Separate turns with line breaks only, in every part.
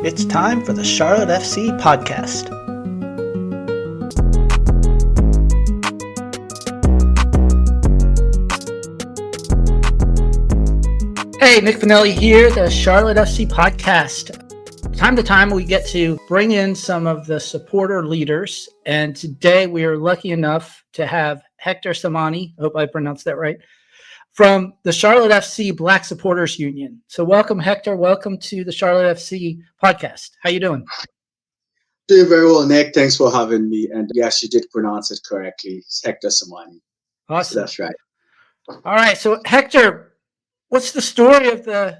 It's time for the Charlotte FC podcast. Hey, Nick Finelli here, the Charlotte FC podcast. Time to time, we get to bring in some of the supporter leaders, and today we are lucky enough to have Hector Samani, I hope I pronounced that right, from the Charlotte FC Black Supporters Union. So welcome, Hector. Welcome to the Charlotte FC podcast. How you doing?
Doing very well, Nick. Thanks for having me. And yes, you did pronounce it correctly. It's Hector Samani.
Awesome.
So that's right.
All right. So Hector, what's the story of the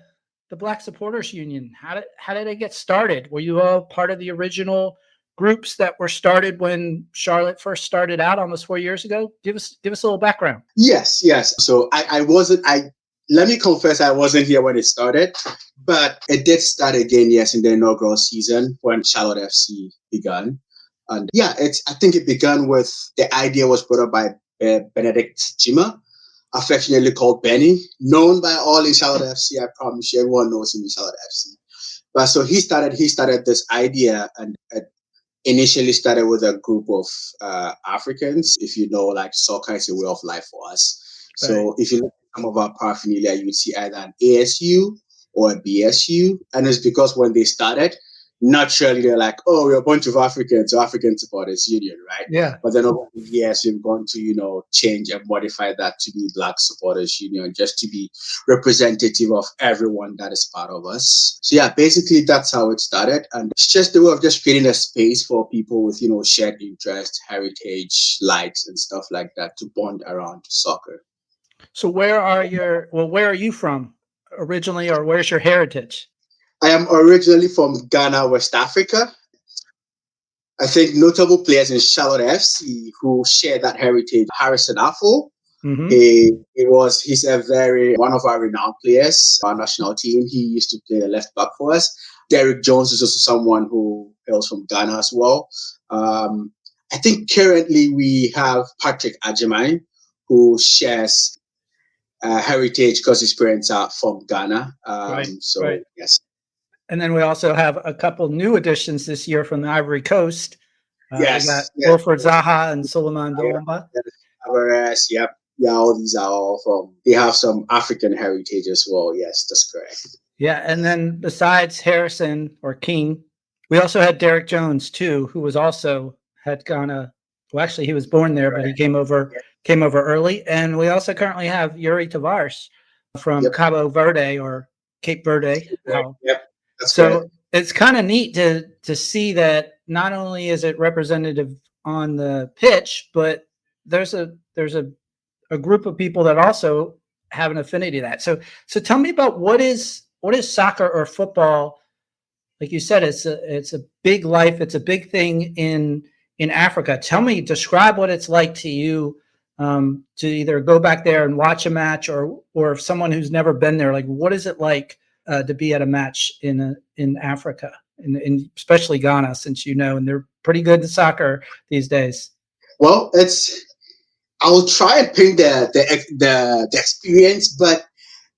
Black Supporters Union? How did it get started? Were you all part of the original groups that were started when Charlotte first started out almost 4 years ago? Give us a little background.
Yes. So let me confess, I wasn't here when it started, but it did start again, yes, in the inaugural season when Charlotte FC began. And yeah, I think it began with the idea was brought up by Benedict Jima, affectionately called Benny, known by all in Charlotte FC. I promise you, everyone knows him in Charlotte FC. But so he started this idea, and initially started with a group of Africans. If you know, like soccer is a way of life for us. Right. So if you look at some of our paraphernalia, you would see either an ASU or a BSU. And it's because when they started, naturally they're like, oh, we're a bunch of Africans, so African Supporters Union, right?
Yeah.
But then over the years, we've gone to, change and modify that to be Black Supporters Union, just to be representative of everyone that is part of us. So yeah, basically that's how it started. And it's just the way of just creating a space for people with, shared interest, heritage, likes and stuff like that to bond around soccer.
So where are you from originally, or where's your heritage?
I am originally from Ghana, West Africa. I think notable players in Charlotte FC who share that heritage. Harrison Affle. Mm-hmm. He's one of our renowned players, our national team. He used to play the left back for us. Derek Jones is also someone who hails from Ghana as well. I think currently we have Patrick Ajimai, who shares heritage because his parents are from Ghana. Right. Yes.
And then we also have a couple new additions this year from the Ivory Coast.
Yes.
We got Wilfred Zaha and Suleiman Dolomba.
Yeah, all these are all they have some African heritage as well. Yes, that's correct.
Yeah, and then besides Harrison or King, we also had Derek Jones too, who was also had Ghana. Well, actually, he was born there, but he came over early. And we also currently have Yuri Tavares from Cabo Verde or Cape Verde.
Yep.
So it's kind of neat to see that not only is it representative on the pitch, but there's a group of people that also have an affinity to that. So tell me about what is soccer or football? Like you said, it's a big life. It's a big thing in Africa. Describe what it's like to you to either go back there and watch a match, or if someone who's never been there, like what is it like to be at a match in Africa, in especially Ghana, since and they're pretty good at soccer these days.
Well, I'll try and paint the experience, but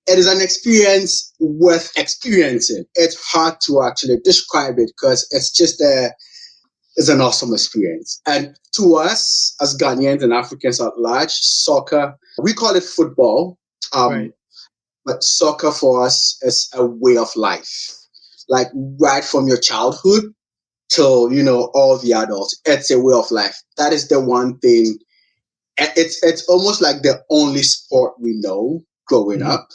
it is an experience worth experiencing. It's hard to actually describe it because it's an awesome experience. And to us as Ghanaians and Africans at large, soccer, we call it football. Right. But soccer for us is a way of life, like right from your childhood till, all the adults. It's a way of life. That is the one thing. It's almost like the only sport we know growing up.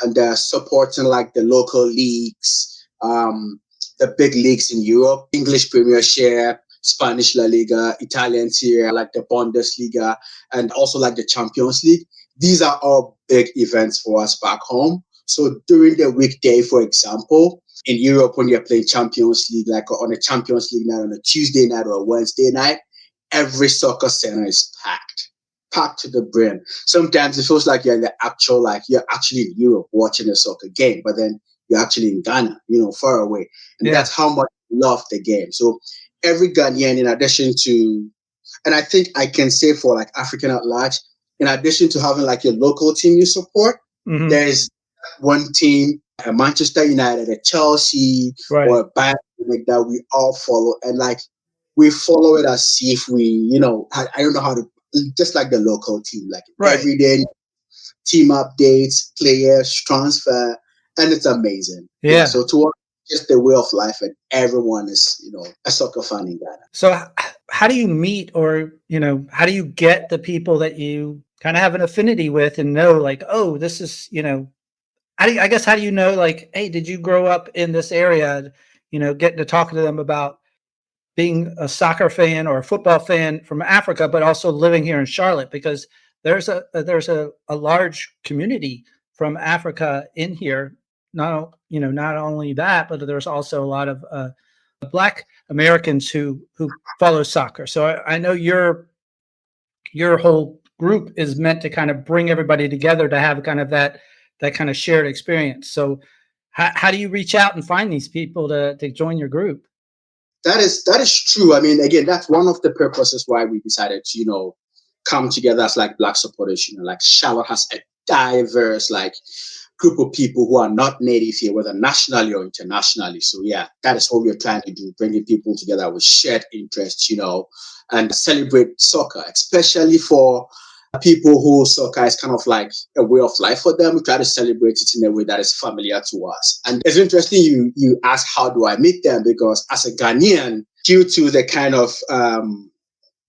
And supporting like the local leagues, the big leagues in Europe, English Premiership, Spanish La Liga, Italian Serie A, like the Bundesliga, and also like the Champions League. These are all big events for us back home. So during the weekday, for example, in Europe, when you're playing Champions League, like on a Champions League night, on a Tuesday night or a Wednesday night, every soccer center is packed to the brim. Sometimes it feels like you're actually in Europe watching a soccer game, but then you're actually in Ghana, far away. And that's how much we love the game. So every Ghanaian, in addition to, and I think I can say for like African at large, in addition to having like your local team you support, there's one team a Manchester United, a Chelsea,
Right.
or a Bayern Munich that we all follow, and like we follow it as if we, I don't know how to, just like the local team, like
Right.
every day, team updates, players, transfer, and it's amazing. Yeah.
Yeah.
So to us, just the way of life, and everyone is, a soccer fan in Ghana.
So how do you meet, or, how do you get the people that you kind of have an affinity with and know, like, oh, this is, I guess, how do you know, like, hey, did you grow up in this area? Getting to talk to them about being a soccer fan or a football fan from Africa, but also living here in Charlotte, because there's a large community from Africa in here. Not only that, but there's also a lot of Black Americans who follow soccer. So I know your whole group is meant to kind of bring everybody together to have kind of that kind of shared experience. So how do you reach out and find these people to join your group?
That is true. I mean, again, that's one of the purposes why we decided to, come together as like Black supporters. Like Charlotte has a diverse like group of people who are not native here, whether nationally or internationally. So yeah, that is what we're trying to do, bringing people together with shared interests, and celebrate soccer, especially for people who soccer is kind of like a way of life for them. We try to celebrate it in a way that is familiar to us. And it's interesting you ask, how do I meet them? Because as a Ghanaian, due to the kind of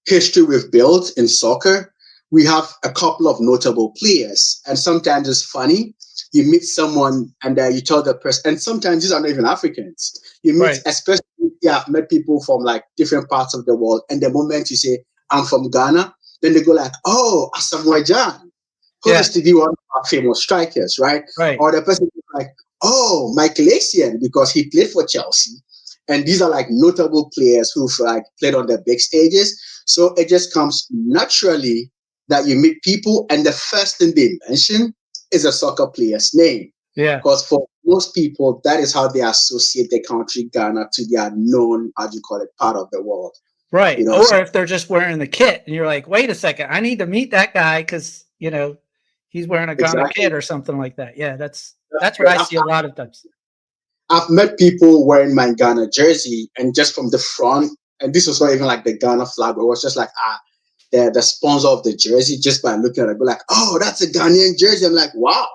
history we've built in soccer, we have a couple of notable players. And sometimes it's funny. You meet someone and you tell the person, and sometimes these are not even Africans. You meet,
Right.
especially, I've met people from like different parts of the world. And the moment you say, I'm from Ghana, then they go like, oh, Asamoah Gyan, who used to be one of our famous strikers, right?
Right.
Or the person is like, oh, Michael Essien, because he played for Chelsea. And these are like notable players who've like played on the big stages. So it just comes naturally that you meet people, and the first thing they mention is a soccer player's name.
Yeah.
Because for most people, that is how they associate the country Ghana to their known, how do you call it, part of the world.
Right.
Or
Or if they're just wearing the kit and you're like, wait a second, I need to meet that guy because, he's wearing a Ghana
exactly.
kit or something like that. Yeah, that's what I see a lot of times.
I've met people wearing my Ghana jersey, and just from the front, and this was not even like the Ghana flag, but it was just like, the sponsor of the jersey, just by looking at it, be like, oh, that's a Ghanaian jersey. I'm like, wow,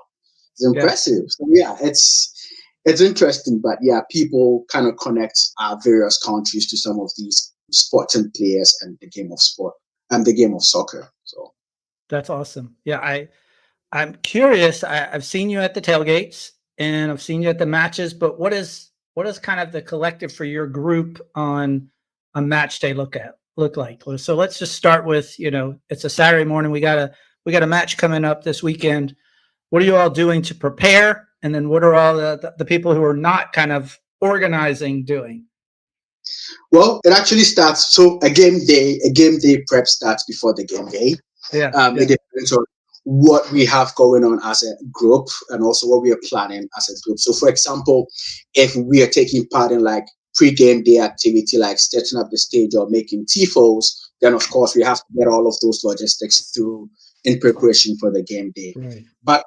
it's impressive. Yeah. So yeah, it's interesting, but yeah, people kind of connect various countries to some of these sporting players and the game of sport and the game of soccer. So
that's awesome. Yeah, I'm curious. I've seen you at the tailgates and I've seen you at the matches, but what is kind of the collective for your group on a match day look like? So let's just start with, it's a Saturday morning. We got a match coming up this weekend. What are you all doing to prepare? And then what are all the people who are not kind of organizing doing?
Well, it actually starts. So a game day prep starts before the game day.
Yeah.
It depends on what we have going on as a group and also what we are planning as a group. So for example, if we are taking part in like pre-game day activity, like setting up the stage or making tifos, then of course we have to get all of those logistics through in preparation for the game day.
Right.
But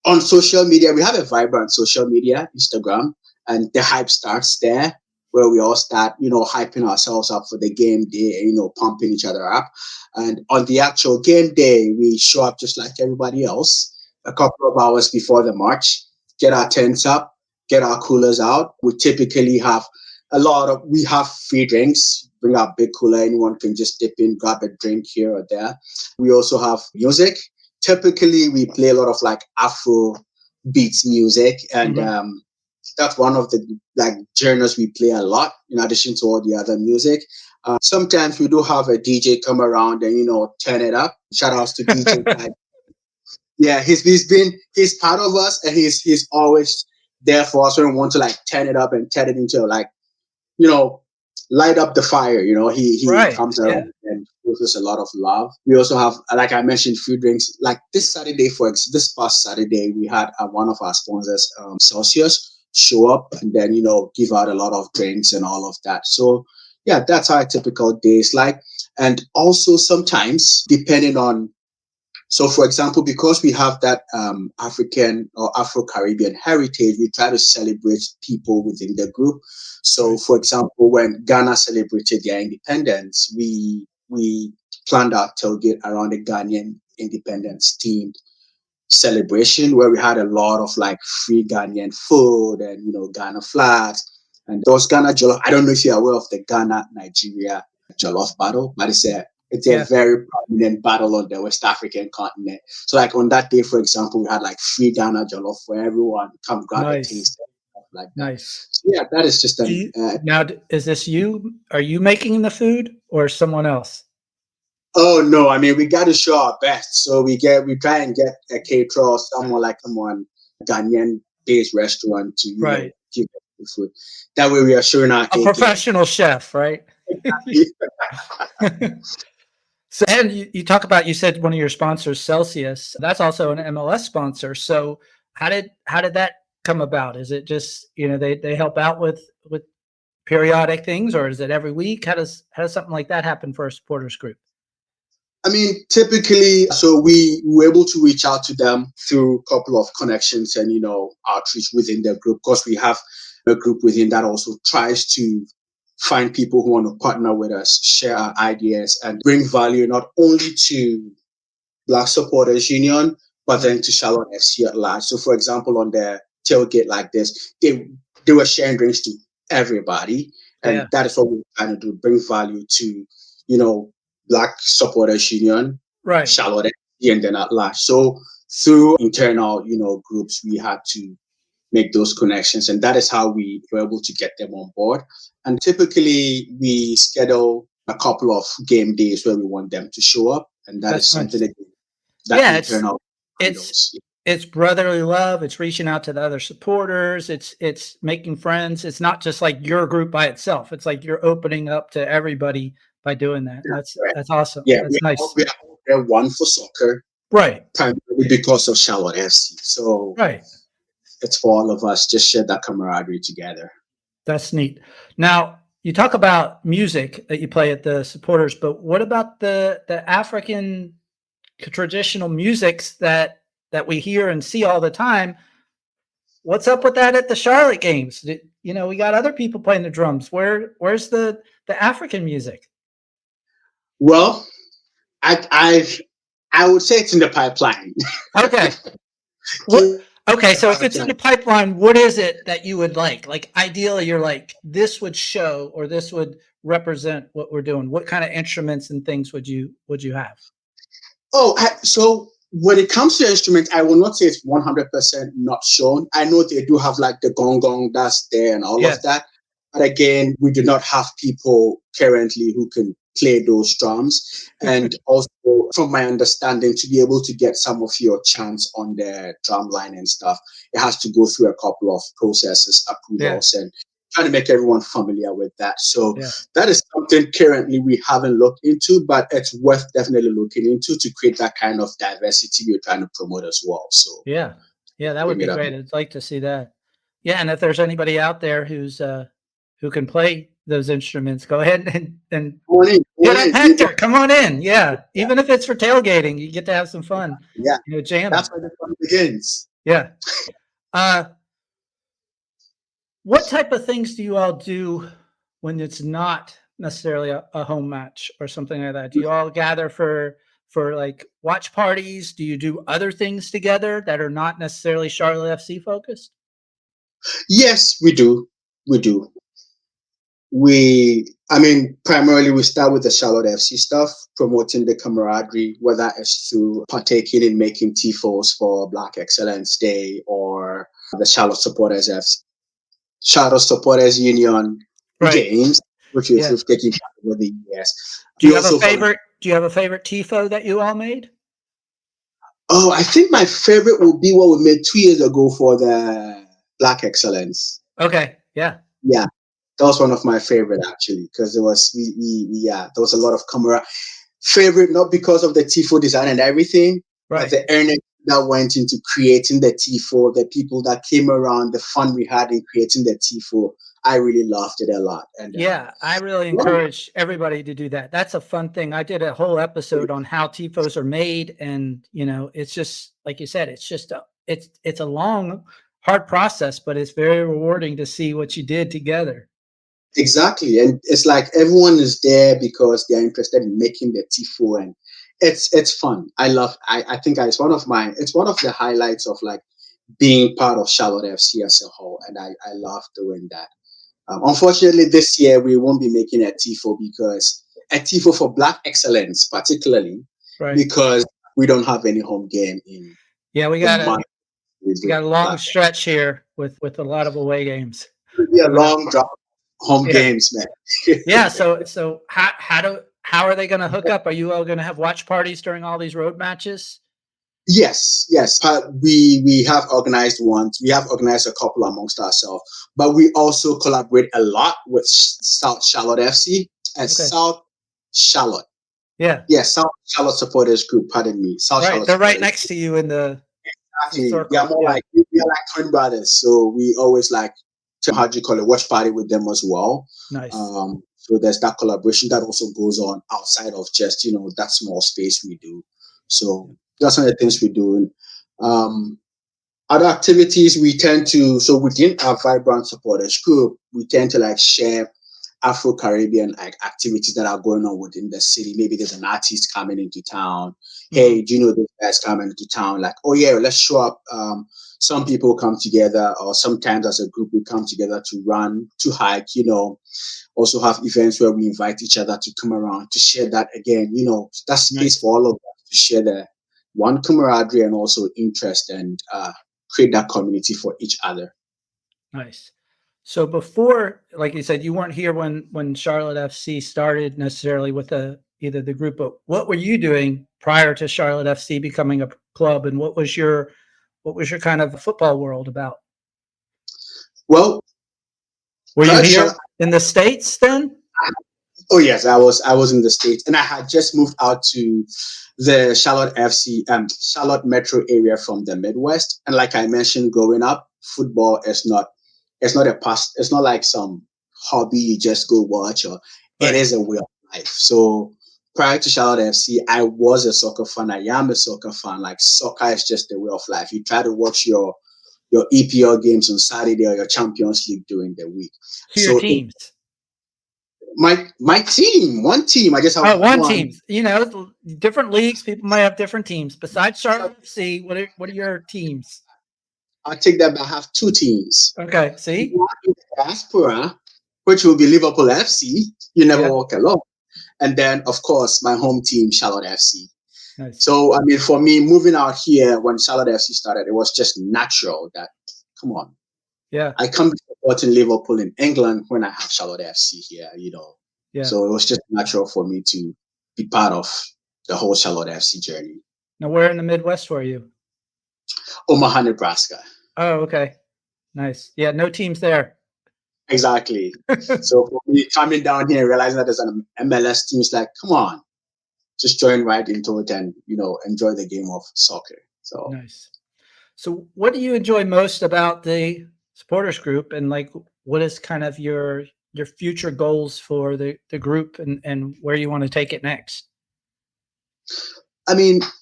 on social media, we have a vibrant social media, Instagram, and the hype starts there, where we all start, hyping ourselves up for the game day, pumping each other up. And on the actual game day, we show up just like everybody else, a couple of hours before the match, get our tents up, get our coolers out. We typically have we have free drinks, bring our big cooler, anyone can just dip in, grab a drink here or there. We also have music. Typically, we play a lot of like Afro beats music, and that's one of the like genres we play a lot. In addition to all the other music, sometimes we do have a DJ come around and turn it up. Shout outs to DJ Ty. Yeah, he's part of us, and he's always there for us when we want to like turn it up and turn it into like light up the fire. He
right.
comes around and gives us a lot of love. We also have, like I mentioned, free drinks. Like this past Saturday, we had one of our sponsors, Celsius, show up and then give out a lot of drinks and all of that. So yeah, that's how a typical day is like. And also sometimes, depending on So, for example, because we have that African or Afro-Caribbean heritage, we try to celebrate people within the group. So, for example, when Ghana celebrated their independence, we planned our tailgate around the Ghanaian independence themed celebration, where we had a lot of like free Ghanaian food and Ghana flags. And there was Ghana Jollof. I don't know if you're aware of the Ghana Nigeria Jollof battle, but it's a very prominent battle on the West African continent. So like on that day, for example, we had like free Ghana Jollof for everyone. Come grab a taste, stuff like that.
Nice.
So, yeah, that is just
now. Is this you? Are you making the food or someone else?
Oh no! I mean, we got to show our best. So we try and get a caterer or someone Ghanaian-based restaurant to give us the food. That way, we are showing our
professional chef, right? So, and you talk about, you said one of your sponsors, Celsius. That's also an MLS sponsor. So, how did that come about? Is it just they help out with periodic things, or is it every week? How does something like that happen for a supporters group?
I mean, typically, so we were able to reach out to them through a couple of connections and, outreach within their group, because we have a group within that also tries to find people who want to partner with us, share our ideas, and bring value not only to Black Supporters Union, but then to Charlotte FC at large. So, for example, on their tailgate like this, they were sharing drinks to everybody. And that is what we're trying to do, bring value to, Black Supporters Union,
right,
Charlotte, and then at large. So through internal, groups, we had to make those connections, and that is how we were able to get them on board. And typically, we schedule a couple of game days where we want them to show up, and that's something nice. that internal.
It's brotherly love. It's reaching out to the other supporters. It's making friends. It's not just like your group by itself. It's like you're opening up to everybody by doing that. That's awesome.
Yeah,
that's nice.
We're one for soccer,
right?
Primarily because of Charlotte FC. So it's for all of us. Just share that camaraderie together.
That's neat. Now you talk about music that you play at the supporters, but what about the African traditional musics that we hear and see all the time? What's up with that at the Charlotte games? We got other people playing the drums. Where's the African music?
Well, I would say it's in the pipeline.
Okay. Okay, so if it's in the pipeline, what is it that you would like? Like, ideally, you're like, this would show or this would represent what we're doing. What kind of instruments and things would you have?
So when it comes to instruments, I will not say it's 100% not shown. I know they do have like the gong that's there and all of that. But again, we do not have people currently who can play those drums. And also, from my understanding, to be able to get some of your chants on the drum line and stuff, it has to go through a couple of processes, approvals, and trying to make everyone familiar with that. So that is something currently we haven't looked into, but it's worth definitely looking into to create that kind of diversity we're trying to promote as well. So
yeah, that would be great. I'd like to see that. Yeah, and if there's anybody out there who's who can play those instruments, go ahead and get up, Hector. Come on in. Yeah, even if it's for tailgating, you get to have some fun.
Yeah,
jamming.
That's where the fun begins.
Yeah. What type of things do you all do when it's not necessarily a home match or something like that? Do you all gather for like watch parties? Do you do other things together that are not necessarily Charlotte FC focused?
Yes, we do. Primarily we start with the Charlotte FC stuff, promoting the camaraderie, whether it's through partaking in making tifos for Black Excellence Day or the Charlotte Supporters Union games, which we've taken over the years.
Do you have a favorite? Do you have a favorite tifo that you all made?
Oh, I think my favorite will be what we made 2 years ago for the Black Excellence.
Okay. Yeah.
Yeah. That was one of my favorite actually, because there was there was a lot of camera favorite, not because of the tifo design and everything, but the earnings that went into creating the tifo, the people that came around, the fun we had in creating the tifo. I really loved it a lot. And
yeah, I really encourage everybody to do that. That's a fun thing. I did a whole episode on how tifos are made, and it's just like you said, it's a long, hard process, but it's very rewarding to see what you did together.
exactly, and it's like everyone is there because they're interested in making the tifo, and it's fun. I think it's one of the highlights of like being part of Charlotte FC as a whole, and I love doing that. Unfortunately, this year we won't be making a tifo because a tifo for Black Excellence, particularly
Right.
because we don't have any home game in
Yeah, we
the
got
month.
a long stretch here with a lot of away games.
It'll be a long drop home games, man.
Yeah. So how are they going to hook up? Are you all going to have watch parties during all these road matches?
Yes. We have organized ones. We have organized a couple amongst ourselves, but we also collaborate a lot with South Charlotte FC and South Charlotte.
Yeah.
South Charlotte Supporters Group. Pardon me. South Charlotte.
They're right next to you in the.
Actually, we are more like twin brothers, so we always like to watch party with them as well.
Nice.
So there's that collaboration that also goes on outside of just that small space we do. So that's one of the things we do. Other activities we tend to, so within our Vibrant Supporters Group, we tend to like share Afro-Caribbean like activities that are going on within the city. Maybe there's an artist coming into town. Hey, do you know this guy's coming into town? Like, oh yeah, let's show up. Some people come together, or sometimes as a group we come together to run, to hike. Also have events where we invite each other to come around to share that again. That's space for all of us to share the one camaraderie and also interest and create that community for each other.
Nice. So before, like you said, you weren't here when Charlotte FC started necessarily with either the group, but what were you doing prior to Charlotte FC becoming a club, and what was your kind of football world about?
Well,
were you here in the States then?
Oh yes, I was in the States, and I had just moved out to the Charlotte FC, Charlotte metro area from the Midwest. And like I mentioned, growing up, football is not a past. It's not like some hobby you just go watch, or it is a way of life. So prior to Charlotte FC, I was a soccer fan. I am a soccer fan. Like soccer is just a way of life. You try to watch your EPL games on Saturday or your Champions League during the week.
So your teams.
My team, one team. I just have
one team. Different leagues, people might have different teams. Besides Charlotte FC, what are your teams?
I'll take that, but I have two teams.
Okay, see?
One is Diaspora, which will be Liverpool FC. You never walk alone. And then, of course, my home team, Charlotte FC. Nice. So, for me, moving out here when Charlotte FC started, it was just natural that, come on.
Yeah.
I can't be supporting Liverpool in England when I have Charlotte FC here, Yeah. So it was just natural for me to be part of the whole Charlotte FC journey.
Now, where in the Midwest were you?
Omaha, Nebraska.
Oh, okay. Nice. Yeah, no teams there.
Exactly. So for me, coming down here and realizing that there's an MLS team, it's like, come on, just join right into it and, enjoy the game of soccer. So
nice. So what do you enjoy most about the supporters group, and like what is kind of your future goals for the group and where you want to take it next?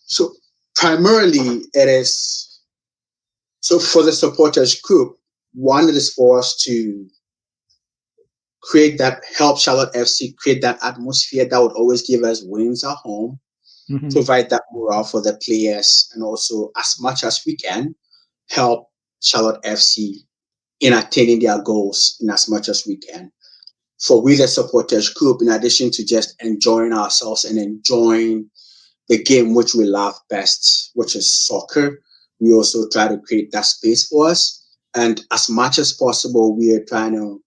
So primarily it is, so for the supporters group, one is for us to help Charlotte FC create that atmosphere that would always give us wins at home, provide that morale for the players, and also as much as we can help Charlotte FC in attaining their goals in as much as we can. For we the supporters group, in addition to just enjoying ourselves and enjoying the game which we love best, which is soccer, we also try to create that space for us. And as much as possible, we are trying to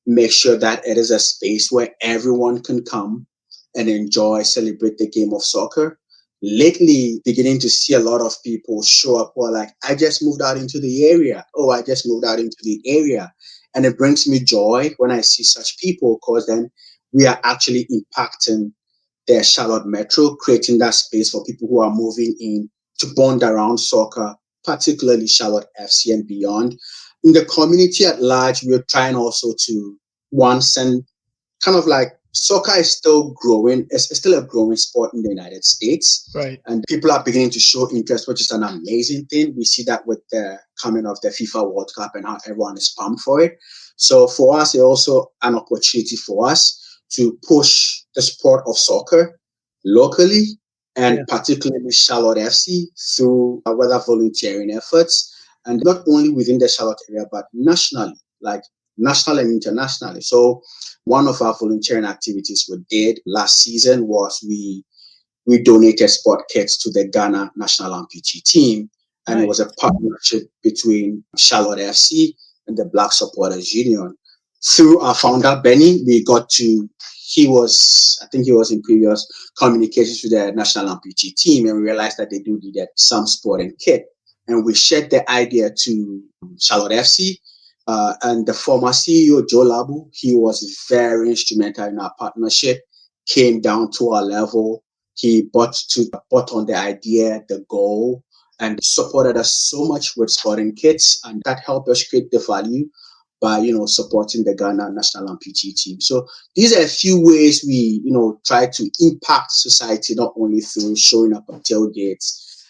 make sure that it is a space where everyone can come and enjoy, celebrate the game of soccer. Lately, beginning to see a lot of people show up who are like, I just moved out into the area. Oh, I just moved out into the area. And it brings me joy when I see such people, because then we are actually impacting the Charlotte Metro, creating that space for people who are moving in to bond around soccer, particularly Charlotte FC and beyond. in the community at large, we're trying also to send kind of like soccer is still growing. It's still a growing sport in the United States.
Right.
And people are beginning to show interest, which is an amazing thing. We see that with the coming of the FIFA World Cup and how everyone is pumped for it. So for us, it's also an opportunity for us to push the sport of soccer locally and particularly Charlotte FC through whether volunteering efforts, and not only within the Charlotte area, but nationally, like national and internationally. So one of our volunteering activities we did last season was we donated sport kits to the Ghana national amputee team. And It was a partnership between Charlotte FC and the Black Supporters Union. Through our founder, Benny, I think he was in previous communications with the national amputee team, and we realized that they do needed some sporting kit. And we shared the idea to Charlotte FC. And the former CEO, Joe Labu, he was very instrumental in our partnership, came down to our level. He bought on the idea, the goal, and supported us so much with sporting kits, and that helped us create the value by supporting the Ghana national amputee team. So these are a few ways we try to impact society, not only through showing up at tailgates,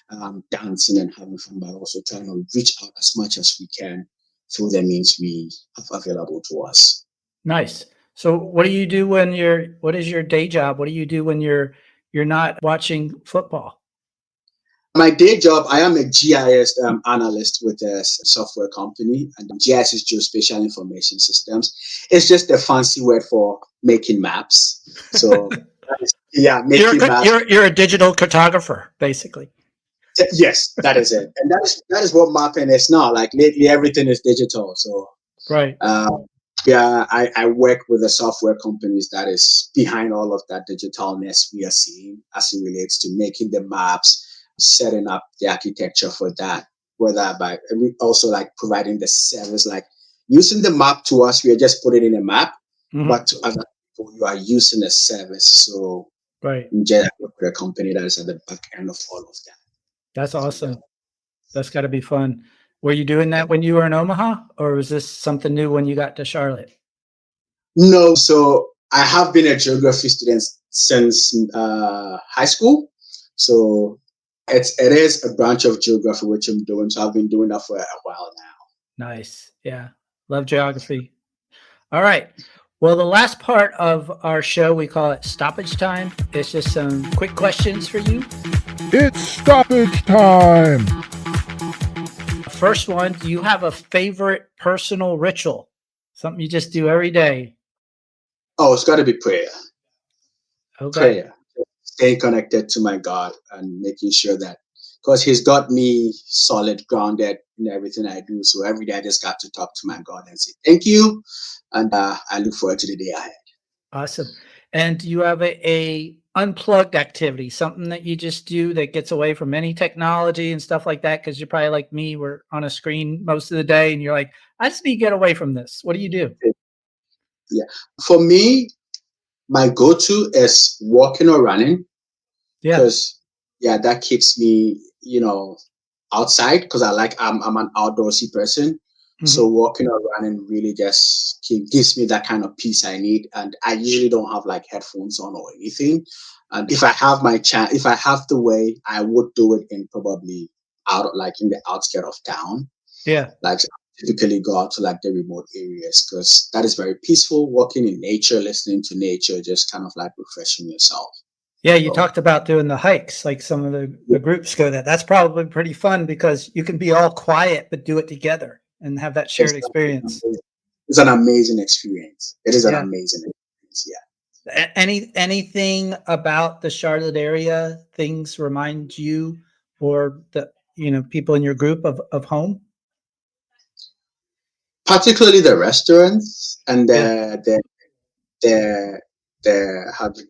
dancing and having fun, but also trying to reach out as much as we can through the means we have available to us.
Nice. So what do you do what is your day job? What do you do when you're not watching football?
My day job, I am a GIS analyst with a software company, and GIS is Geospatial Information Systems. It's just a fancy word for making maps. So, making maps.
You're a digital cartographer, basically.
Yes, that is it, and that is what mapping is now. Like lately, everything is digital. So,
right.
I work with the software companies that is behind all of that digitalness we are seeing as it relates to making the maps, setting up the architecture for that, whether by we also like providing the service, like using the map to us, we are just putting in a map, but to other people, you are using a service. So just work with a company that is at the back end of all of that.
That's awesome. That's got to be fun. Were you doing that when you were in Omaha, or was this something new when you got to Charlotte?
No, so I have been a geography student since high school. So it is a branch of geography which I'm doing. So I've been doing that for a while now.
Nice. Yeah. Love geography. All right. Well, the last part of our show, we call it stoppage time. It's just some quick questions for you.
It's stoppage time.
First one, do you have a favorite personal ritual? Something you just do every day?
Oh, it's got to be prayer.
Okay.
Prayer. Staying connected to my God and making sure that, because He's got me solid, grounded in everything I do. So every day I just got to talk to my God and say thank you. And I look forward to the day ahead.
Awesome. And do you have a unplugged activity, something that you just do that gets away from any technology and stuff like that? Because you're probably like me, we're on a screen most of the day and you're like, I just need to get away from this. What do you do?
Yeah. For me, my go-to is walking or running.
Yeah.
Because that keeps me, outside, because I'm an outdoorsy person. Mm-hmm. So walking or running really just gives me that kind of peace I need. And I usually don't have like headphones on or anything. And if I have if I have the way, I would do it in probably in the outskirts of town.
Yeah.
Like typically go out to like the remote areas, because that is very peaceful, walking in nature, listening to nature, just kind of like refreshing yourself.
Yeah, you talked about doing the hikes, like some of the groups go that. That's probably pretty fun because you can be all quiet, but do it together and have that shared experience.
It's an amazing experience. It is an amazing experience, yeah.
Anything about the Charlotte area, things remind you or the people in your group of home?
Particularly the restaurants and the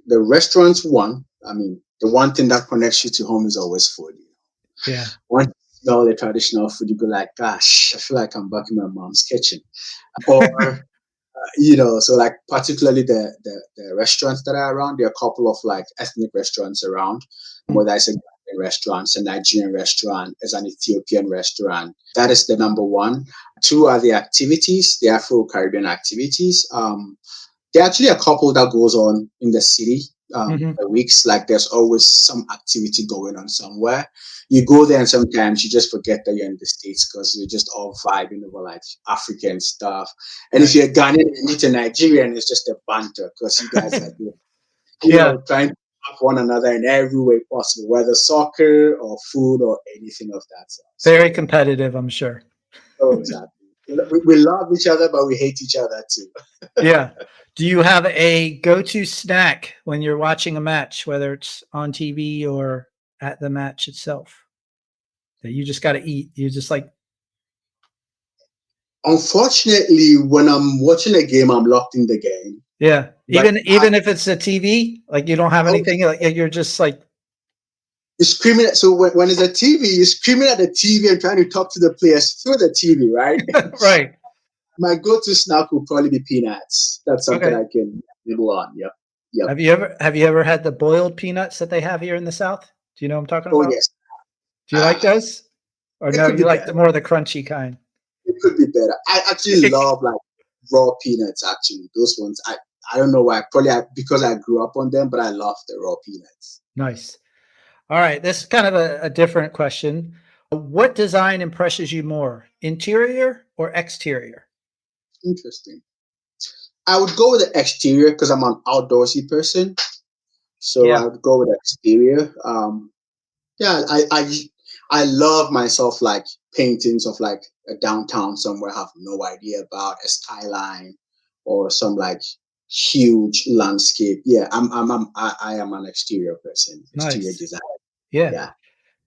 restaurants one. I mean, the one thing that connects you to home is always food.
Yeah.
Once you smell the traditional food, you go like, gosh, I feel like I'm back in my mom's kitchen. Or, so like particularly the restaurants that are around, there are a couple of like ethnic restaurants around, whether it's a restaurant, it's a Nigerian restaurant, it's an Ethiopian restaurant. That is the number one. Two are the activities, the Afro-Caribbean activities. There are actually a couple that goes on in the city per weeks. Like there's always some activity going on somewhere. You go there and sometimes you just forget that you're in the States because you're just all vibing over like African stuff. And if you're Ghanaian and you meet a Nigerian, it's just a banter because you guys are trying to help one another in every way possible, whether soccer or food or anything of that sort.
Very competitive, I'm sure.
Oh, exactly. We love each other, but we hate each other too.
Yeah. Do you have a go-to snack when you're watching a match, whether it's on TV or at the match itself, that you just got to eat? You just like.
Unfortunately, when I'm watching a game, I'm locked in the game.
Yeah. Even if it's a TV, like you don't have anything, like you're just like.
You're screaming at, so when it's a TV, you're screaming at the TV and trying to talk to the players through the TV, right?
Right.
My go-to snack will probably be peanuts. That's something I can nibble on. Yep.
Have you ever had the boiled peanuts that they have here in the South? Do you know what I'm talking about?
Oh, yes.
Do you like those? Or no, you like the more the crunchy kind?
It could be better. I actually love like raw peanuts, actually. Those ones, I don't know why. Probably because I grew up on them, but I love the raw peanuts.
Nice. All right. This is kind of a different question. What design impresses you more, interior or exterior?
Interesting. I would go with the exterior because I'm an outdoorsy person. So I would go with the exterior. I love myself like paintings of like a downtown somewhere I have no idea about, a skyline or some like huge landscape. Yeah, I am an exterior person. Exterior design.
Yeah.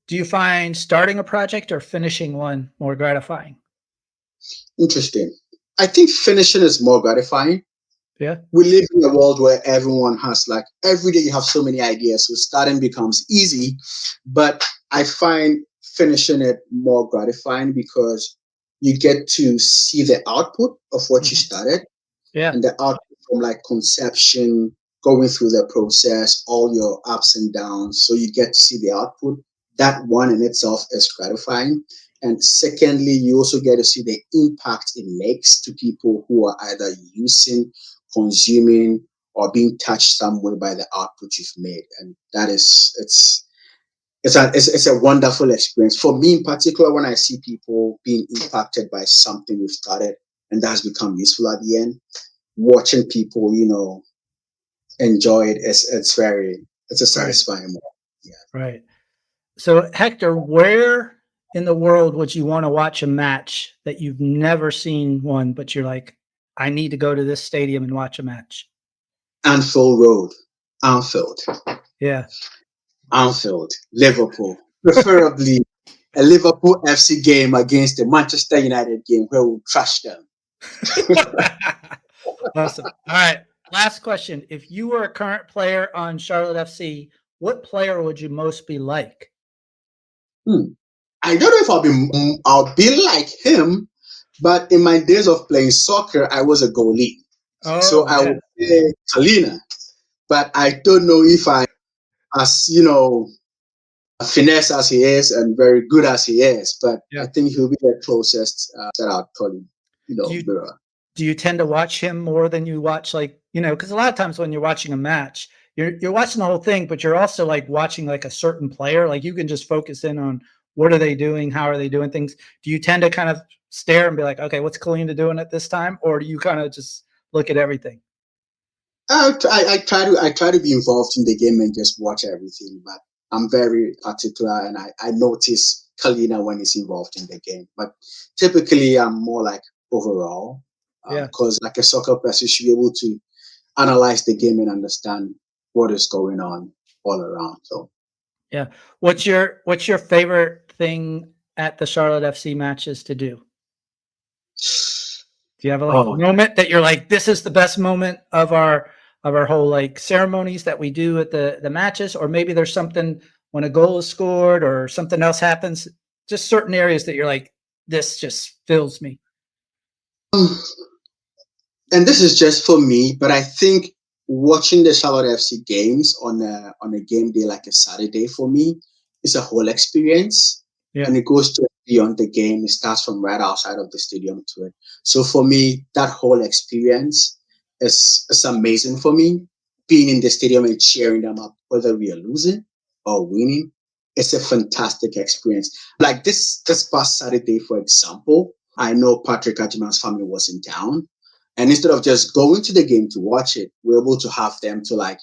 Do you find starting a project or finishing one more gratifying?
Interesting. I think finishing is more gratifying.
Yeah.
We live in a world where everyone has like every day you have so many ideas. So starting becomes easy, but I find finishing it more gratifying because you get to see the output of what you started.
Yeah.
And the output from like conception, going through the process, all your ups and downs. So you get to see the output. That one in itself is gratifying. And secondly, you also get to see the impact it makes to people who are either using, consuming, or being touched some way by the output you've made. And that is, it's a wonderful experience. For me in particular, when I see people being impacted by something we've started and that's become useful at the end, watching people, enjoy it, it's a satisfying moment. Yeah.
Right. So Hector, where in the world would you want to watch a match that you've never seen one, but you're like, I need to go to this stadium and watch a match?
Anfield Road. Anfield.
Yeah.
Anfield. Liverpool. Preferably a Liverpool FC game against the Manchester United game where we'll trash them.
Awesome. All right. Last question. If you were a current player on Charlotte FC, what player would you most be like?
I don't know if I'll be like him, but in my days of playing soccer, I was a goalie. So I would say Kalina. But I don't know if as finesse as he is and very good as he is, but I think he'll be the closest that I'll probably,
Do you tend to watch him more than you watch, like, because a lot of times when you're watching a match, you're watching the whole thing, but you're also like watching like a certain player. Like you can just focus in on what are they doing, how are they doing things. Do you tend to kind of stare and be like, okay, what's Kalina doing at this time, or do you kind of just look at everything?
I try to be involved in the game and just watch everything, but I'm very particular and I notice Kalina when he's involved in the game. But typically I'm more like overall, because like a soccer person, you should be able to analyze the game and understand what is going on all around. So
yeah. What's your favorite thing at the Charlotte FC matches to do? Do you have a moment that you're like, this is the best moment of our whole like ceremonies that we do at the matches? Or maybe there's something when a goal is scored or something else happens, just certain areas that you're like, this just fills me.
And this is just for me, but I think watching the Charlotte FC games on a game day like a Saturday for me it's a whole experience.
Yeah.
And it goes to beyond the game. It starts from right outside of the stadium to it. So for me, that whole experience is amazing for me. Being in the stadium and cheering them up, whether we are losing or winning, it's a fantastic experience. Like this past Saturday, for example, I know Patrick Ajiman's family was in town. And instead of just going to the game to watch it, we're able to have them to like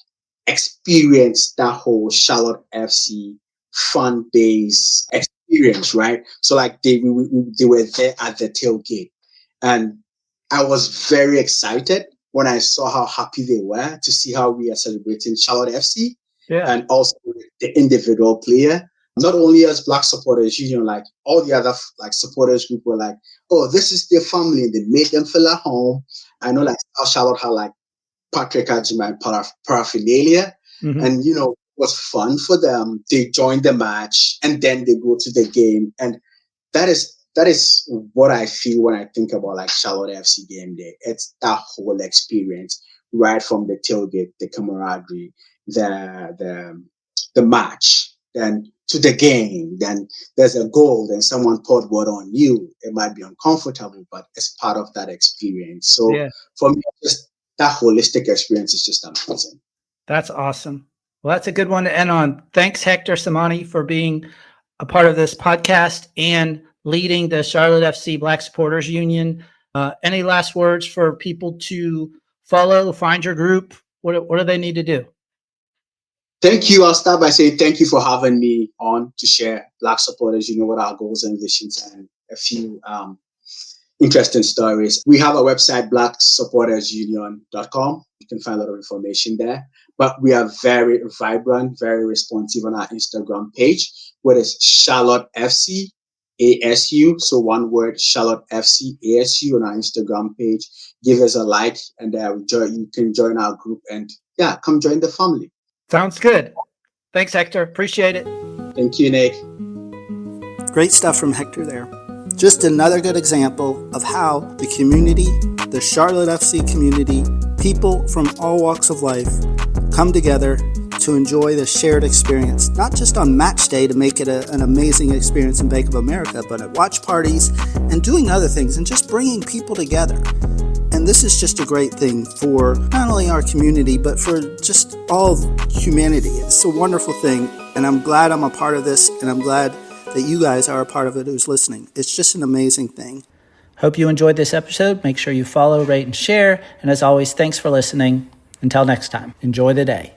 experience that whole Charlotte FC fan base experience, right? So like they were there at the tailgate, and I was very excited when I saw how happy they were to see how we are celebrating Charlotte FC,
Yeah.
and also the individual player. Not only as Black supporters union, like all the other like supporters group were like, oh, this is their family, and they made them feel at home. I know like South Charlotte had like Patrick Ajima paraphernalia,
Mhm.
and it was fun for them. They joined the match, and then they go to the game, and that is what I feel when I think about like Charlotte FC game day. It's that whole experience, right from the tailgate, the camaraderie, the match, then to the game. Then there's a goal, then someone poured water on you. It might be uncomfortable, but it's part of that experience. So
Yeah.
for me, just that holistic experience is just amazing.
That's awesome. Well, that's a good one to end on. Thanks, Hector Samani, for being a part of this podcast and leading the Charlotte FC Black Supporters Union. Any last words for people to follow, find your group? What do they need to do?
Thank you. I'll start by saying thank you for having me on to share Black supporters, what our goals and visions, and a few interesting stories. We have a website, blacksupportersunion.com. You can find a lot of information there. But we are very vibrant, very responsive on our Instagram page, where it's Charlotte FC ASU. So one word, Charlotte FC ASU on our Instagram page. Give us a like, and you can join our group, and come join the family.
Sounds good. Thanks, Hector. Appreciate it.
Thank you, Nick.
Great stuff from Hector there. Just another good example of how the community, the Charlotte FC community, people from all walks of life come together to enjoy the shared experience, not just on match day to make it an amazing experience in Bank of America, but at watch parties and doing other things and just bringing people together. And this is just a great thing for not only our community, but for just all humanity. It's a wonderful thing, and I'm glad I'm a part of this, and I'm glad that you guys are a part of it who's listening. It's just an amazing thing.
Hope you enjoyed this episode. Make sure you follow, rate, and share. And as always, thanks for listening. Until next time, enjoy the day.